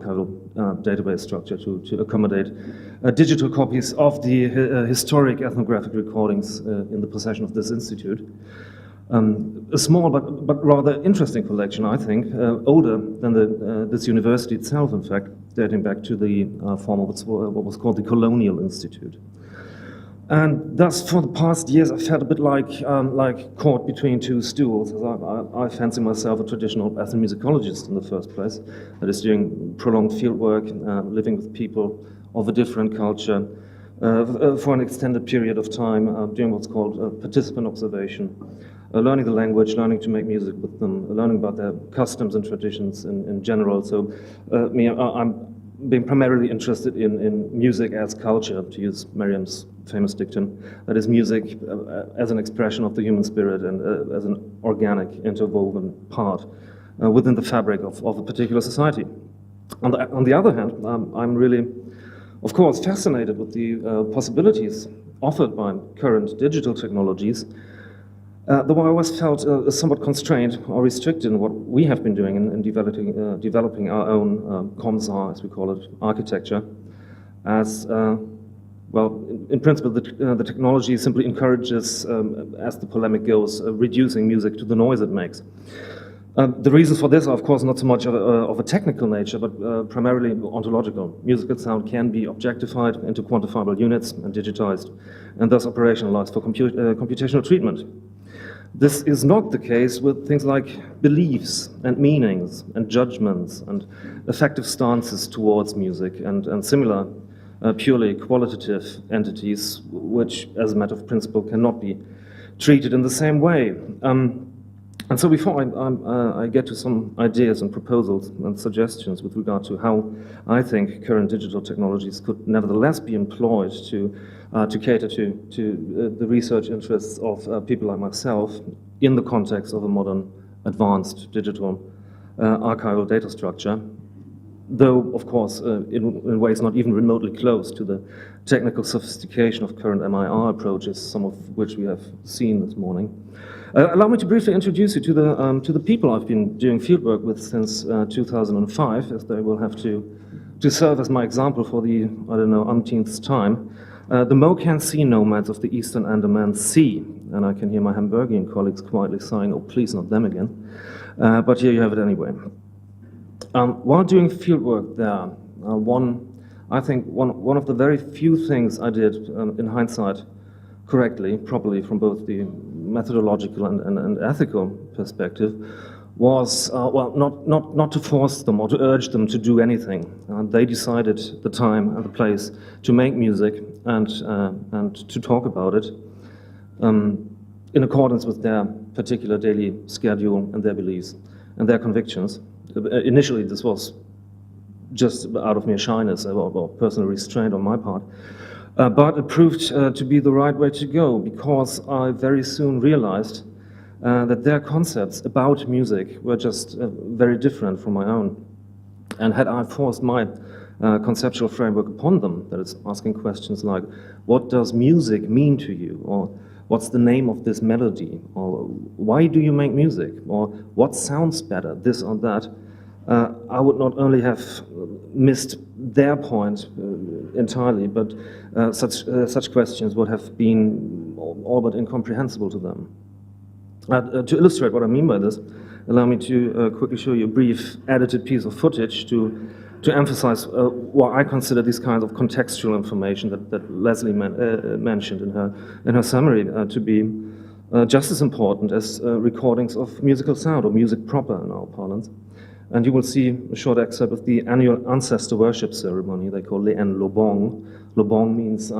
archival database structure to accommodate digital copies of the historic ethnographic recordings in the possession of this institute. A small but rather interesting collection, I think, older than this university itself, in fact, dating back to the form of what was called the Colonial Institute. And thus, for the past years, I felt a bit like caught between two stools. I fancy myself a traditional ethnomusicologist in the first place, that is doing prolonged fieldwork, living with people of a different culture for an extended period of time, doing what's called participant observation, learning the language, learning to make music with them, learning about their customs and traditions in general. So I'm being primarily interested in music as culture, to use Merriam's famous dictum, that is music as an expression of the human spirit and as an organic, interwoven part within the fabric of a particular society. On the other hand, I'm really, of course, fascinated with the possibilities offered by current digital technologies, though I always felt somewhat constrained or restricted in what we have been doing in developing our own ComSAR, as we call it, architecture, as well, in principle, the technology simply encourages, as the polemic goes, reducing music to the noise it makes. The reasons for this are, of course, not so much of a technical nature, but primarily ontological. Musical sound can be objectified into quantifiable units and digitized, and thus operationalized for computational treatment. This is not the case with things like beliefs and meanings and judgments and affective stances towards music and similar purely qualitative entities, which, as a matter of principle, cannot be treated in the same way. And so before I get to some ideas and proposals and suggestions with regard to how I think current digital technologies could nevertheless be employed to cater to the research interests of people like myself in the context of a modern, advanced digital archival data structure, though, of course, in ways not even remotely close to the technical sophistication of current MIR approaches, some of which we have seen this morning. Allow me to briefly introduce you to the people I've been doing fieldwork with since 2005, as they will have to serve as my example for the, I don't know, umpteenth time. The Koehn sea nomads of the Eastern Andaman Sea, and I can hear my Hamburgian colleagues quietly sighing, "Oh, please, not them again." But here you have it anyway. While doing fieldwork there, I think one of the very few things I did in hindsight correctly, properly from both the methodological and ethical perspective, was well, not to force them or to urge them to do anything. They decided the time and the place to make music and to talk about it in accordance with their particular daily schedule and their beliefs and their convictions. Initially, this was just out of mere shyness or personal restraint on my part, but it proved to be the right way to go, because I very soon realized that their concepts about music were just very different from my own. And had I forced my conceptual framework upon them, that is, asking questions like, what does music mean to you? Or what's the name of this melody? Or why do you make music? Or what sounds better, this or that? I would not only have missed their point entirely, but such questions would have been all but incomprehensible to them. To illustrate what I mean by this, allow me to quickly show you a brief edited piece of footage to emphasize what I consider these kinds of contextual information that Leslie mentioned in her summary to be just as important as recordings of musical sound, or music proper in our parlance. And you will see a short excerpt of the annual ancestor worship ceremony they call Le'en Lobong. Lobong means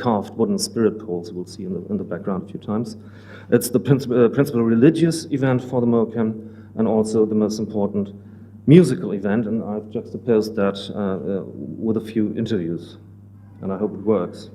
carved wooden spirit poles, you will see in the background a few times. It's the principal religious event for the Koehn, and also the most important musical event, and I've juxtaposed that with a few interviews, and I hope it works.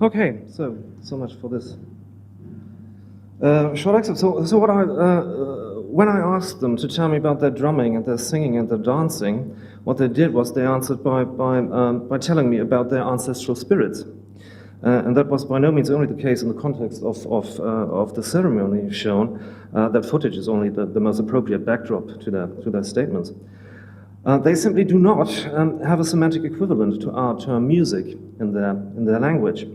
Okay, so much for this short excerpt. So what when I asked them to tell me about their drumming and their singing and their dancing, what they did was they answered by telling me about their ancestral spirits, and that was by no means only the case in the context of the ceremony shown. That footage is only the most appropriate backdrop to their statements. They simply do not have a semantic equivalent to our term music in their language.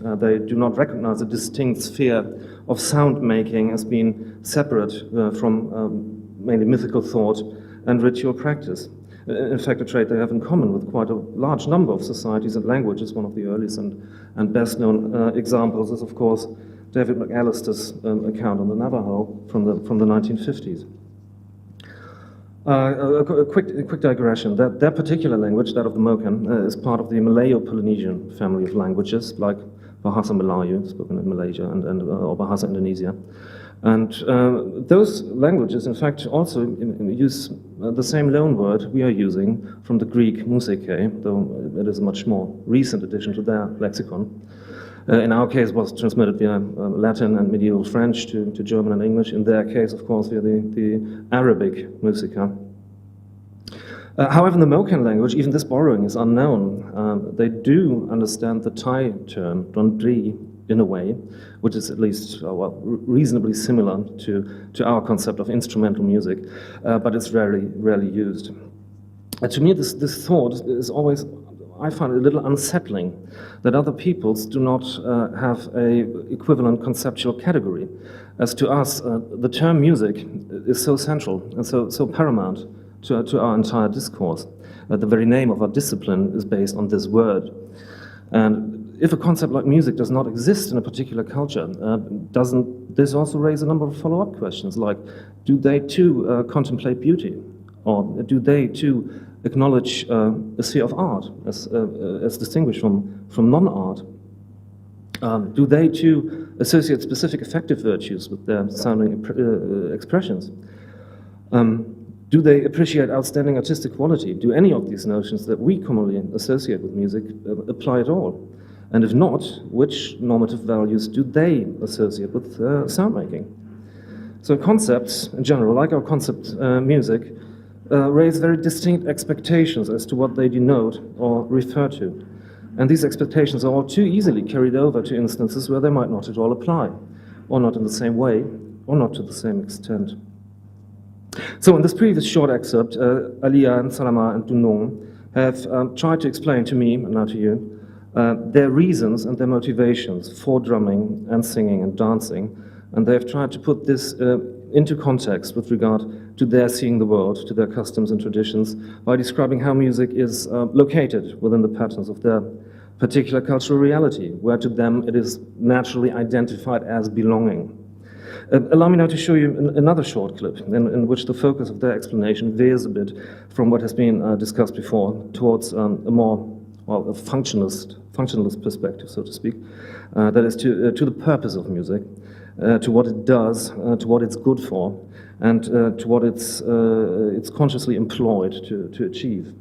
They do not recognize a distinct sphere of sound making as being separate from mainly mythical thought and ritual practice. In fact, a trait they have in common with quite a large number of societies and languages. One of the earliest and best known examples is, of course, David McAllister's account on the Navajo from the 1950s. A quick digression. Their particular language, that of the Moken, is part of the Malayo-Polynesian family of languages, like Bahasa Melayu, spoken in Malaysia, or Bahasa Indonesia. And those languages, in fact, also use the same loan word we are using from the Greek musike, though it is a much more recent addition to their lexicon. In our case, it was transmitted via Latin and medieval French to German and English. In their case, of course, via the Arabic musica. However, in the Moken language, even this borrowing is unknown. They do understand the Thai term, dondri, in a way, which is at least reasonably similar to our concept of instrumental music, but it's rarely used. To me, this thought is always, I find it a little unsettling that other peoples do not have an equivalent conceptual category. As to us, the term music is so central and so paramount to our entire discourse. The very name of our discipline is based on this word. And if a concept like music does not exist in a particular culture, doesn't this also raise a number of follow-up questions, like, do they too contemplate beauty? Or do they too acknowledge a sphere of art as distinguished from non-art? Do they too associate specific affective virtues with their sounding expressions? Do they appreciate outstanding artistic quality? Do any of these notions that we commonly associate with music apply at all? And if not, which normative values do they associate with sound making? So concepts, in general, like our concept music, raise very distinct expectations as to what they denote or refer to. And these expectations are all too easily carried over to instances where they might not at all apply, or not in the same way, or not to the same extent. So in this previous short excerpt, Alia and Salama and Dunong have tried to explain to me, and now to you, their reasons and their motivations for drumming and singing and dancing, and they've tried to put this into context with regard to their seeing the world, to their customs and traditions, by describing how music is located within the patterns of their particular cultural reality, where to them it is naturally identified as belonging. Allow me now to show you another short clip in which the focus of their explanation veers a bit from what has been discussed before towards a more, well, a functionalist perspective, so to speak, that is to the purpose of music, to what it does, to what it's good for, and to what it's consciously employed to achieve.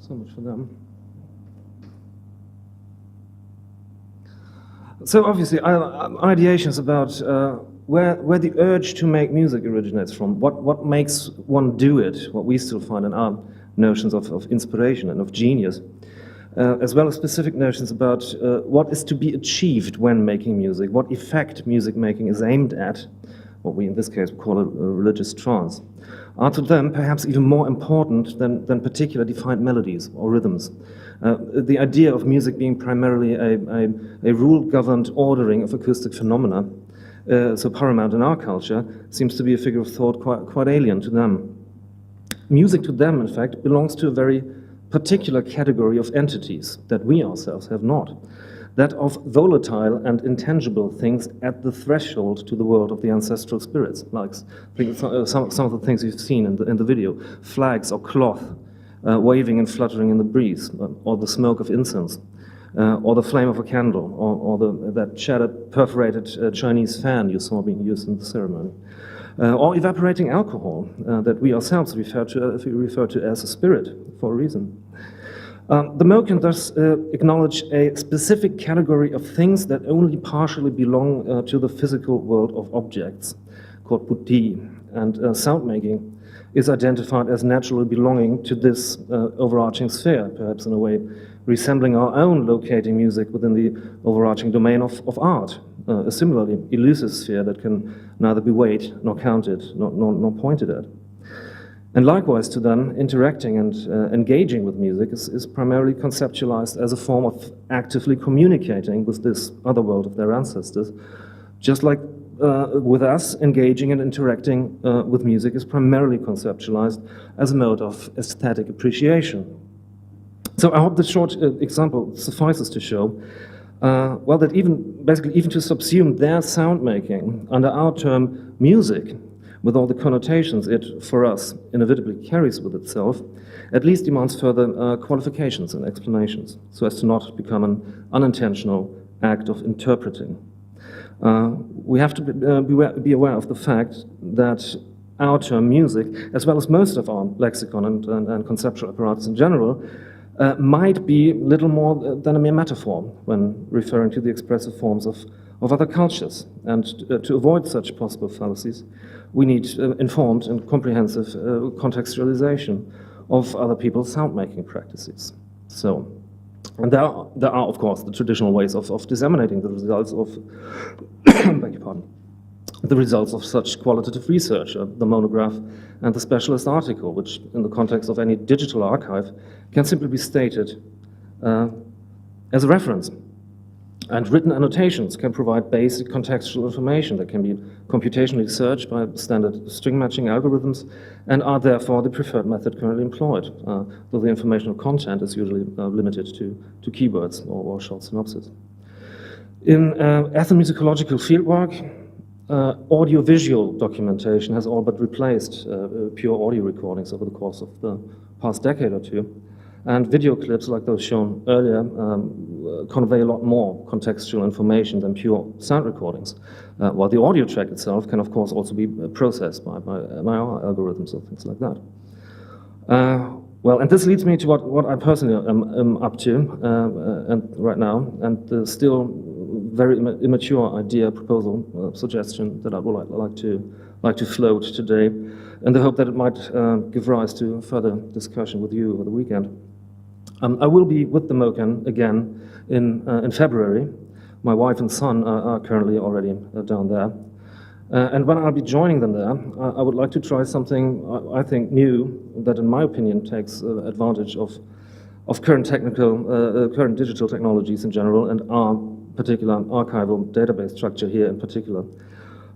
So much for them. So obviously, ideations about where the urge to make music originates from, what makes one do it, what we still find in our notions of inspiration and of genius, as well as specific notions about what is to be achieved when making music, what effect music making is aimed at, what we in this case call a religious trance, are to them perhaps even more important than particular defined melodies or rhythms. The idea of music being primarily a rule-governed ordering of acoustic phenomena, so paramount in our culture, seems to be a figure of thought quite alien to them. Music to them, in fact, belongs to a very particular category of entities that we ourselves have not. That of volatile and intangible things at the threshold to the world of the ancestral spirits, like some of the things you've seen in the video, flags or cloth waving and fluttering in the breeze, or the smoke of incense. or the flame of a candle, or that shattered, perforated Chinese fan you saw being used in the ceremony, or evaporating alcohol that we ourselves refer to as a spirit for a reason. The Moken thus acknowledge a specific category of things that only partially belong to the physical world of objects, called buddhi, and sound making is identified as naturally belonging to this overarching sphere, perhaps in a way resembling our own locating music within the overarching domain of art, a similarly elusive sphere that can neither be weighed nor counted nor pointed at. And likewise to them, interacting and engaging with music is primarily conceptualized as a form of actively communicating with this other world of their ancestors, just like with us, engaging and interacting with music is primarily conceptualized as a mode of aesthetic appreciation. So I hope this short example suffices to show, well, that even to subsume their sound making under our term music, with all the connotations it, for us, inevitably carries with itself, at least demands further qualifications and explanations, so as to not become an unintentional act of interpreting. We have to be aware of the fact that our term music, as well as most of our lexicon and conceptual apparatus in general, might be little more than a mere metaphor when referring to the expressive forms of other cultures. And to avoid such possible fallacies, we need informed and comprehensive contextualization of other people's sound-making practices. So, and there are, of course, the traditional ways of disseminating the results of, beg your pardon, the results of such qualitative research, the monograph and the specialist article, which in the context of any digital archive can simply be stated as a reference. And written annotations can provide basic contextual information that can be computationally searched by standard string matching algorithms and are therefore the preferred method currently employed, though the informational content is usually limited to keywords or short synopses. In ethnomusicological fieldwork, audio-visual documentation has all but replaced pure audio recordings over the course of the past decade or two. And video clips like those shown earlier convey a lot more contextual information than pure sound recordings, while the audio track itself can of course also be processed by our algorithms or things like that. Well, and this leads me to what I personally am up to and right now, and the still very immature idea, proposal, suggestion that I would like to float today, in the hope that it might give rise to further discussion with you over the weekend. I will be with the Moken again in February. My wife and son are currently already down there. And when I'll be joining them there, I would like to try something I think new that, in my opinion, takes advantage of current digital technologies in general and our particular archival database structure here in particular,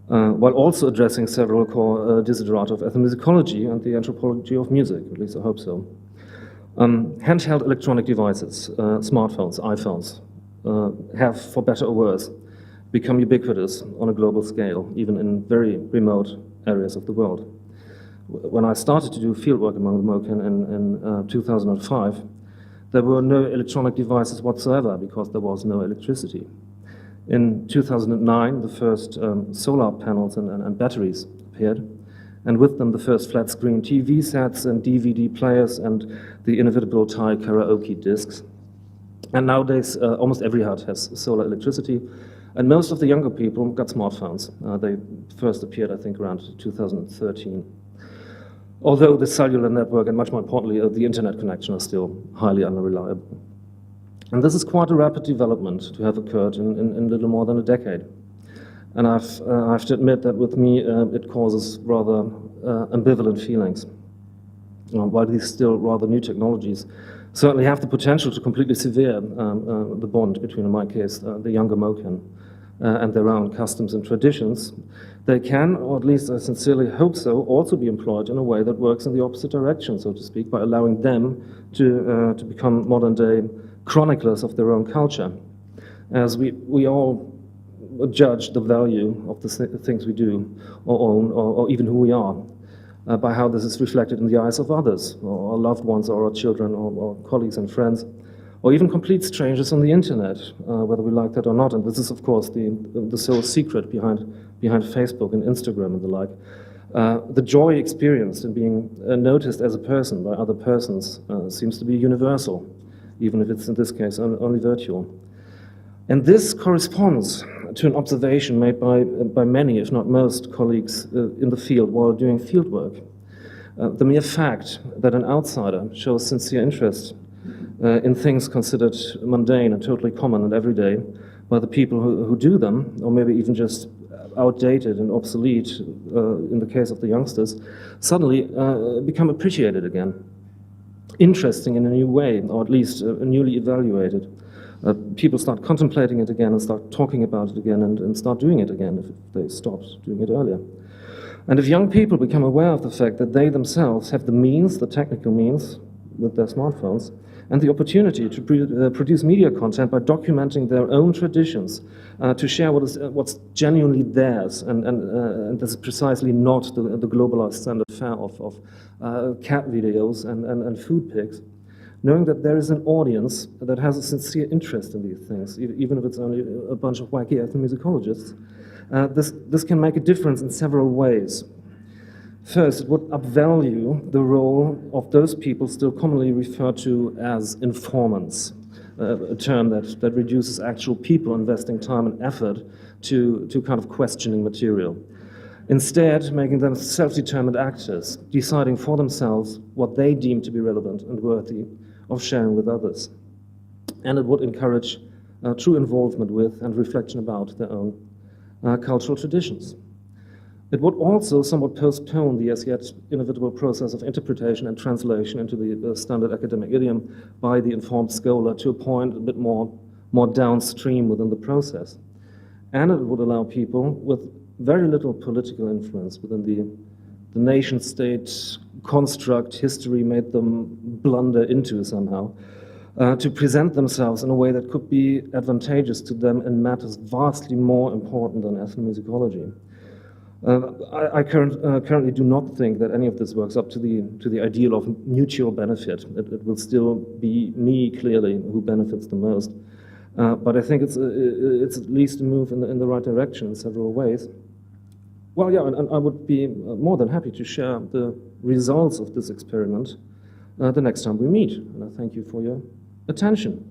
while also addressing several core desiderata of ethnomusicology and the anthropology of music, at least I hope so. Handheld electronic devices, smartphones, iPhones, have, for better or worse, become ubiquitous on a global scale, even in very remote areas of the world. When I started to do fieldwork among the Moken in 2005, there were no electronic devices whatsoever because there was no electricity. In 2009, the first solar panels and batteries appeared, and with them the first flat-screen TV sets and DVD players and the inevitable Thai karaoke discs. And nowadays, almost every hut has solar electricity, and most of the younger people got smartphones. They first appeared, I think, around 2013. Although the cellular network and, much more importantly, the internet connection are still highly unreliable. And this is quite a rapid development to have occurred in little more than a decade. And I have to admit that with me, it causes rather ambivalent feelings. While these still rather new technologies certainly have the potential to completely sever the bond between, in my case, the younger Moken and their own customs and traditions, they can, or at least I sincerely hope so, also be employed in a way that works in the opposite direction, so to speak, by allowing them to become modern-day chroniclers of their own culture. As we all judge the value of the things we do, or own, or even who we are, by how this is reflected in the eyes of others, or our loved ones, or our children, or colleagues and friends, or even complete strangers on the internet, whether we like that or not. And this is, of course, the sole secret behind Facebook and Instagram and the like. The joy experienced in being noticed as a person by other persons seems to be universal, even if it's in this case only virtual. And this corresponds to an observation made by many, if not most, colleagues in the field while doing fieldwork. The mere fact that an outsider shows sincere interest in things considered mundane and totally common and everyday by the people who do them, or maybe even just outdated and obsolete, in the case of the youngsters, suddenly become appreciated again, interesting in a new way, or at least newly evaluated. People start contemplating it again and start talking about it again and start doing it again if they stopped doing it earlier. And if young people become aware of the fact that they themselves have the means, the technical means, with their smartphones, and the opportunity to produce media content by documenting their own traditions, to share what's genuinely theirs, and this is precisely not the globalized standard fare of cat videos and food pics, knowing that there is an audience that has a sincere interest in these things, even if it's only a bunch of wacky ethnomusicologists, this can make a difference in several ways. First, it would upvalue the role of those people still commonly referred to as informants, a term that reduces actual people investing time and effort to kind of questioning material. Instead, making them self-determined actors, deciding for themselves what they deem to be relevant and worthy of sharing with others. And it would encourage true involvement with and reflection about their own cultural traditions. It would also somewhat postpone the as yet inevitable process of interpretation and translation into the standard academic idiom by the informed scholar to a point a bit more downstream within the process. And it would allow people with very little political influence within the nation-state construct history made them blunder into somehow, to present themselves in a way that could be advantageous to them in matters vastly more important than ethnomusicology. I currently do not think that any of this works up to the ideal of mutual benefit. It will still be me, clearly, who benefits the most. But I think it's at least a move in the right direction in several ways. Well, yeah, and I would be more than happy to share the results of this experiment the next time we meet. And I thank you for your attention.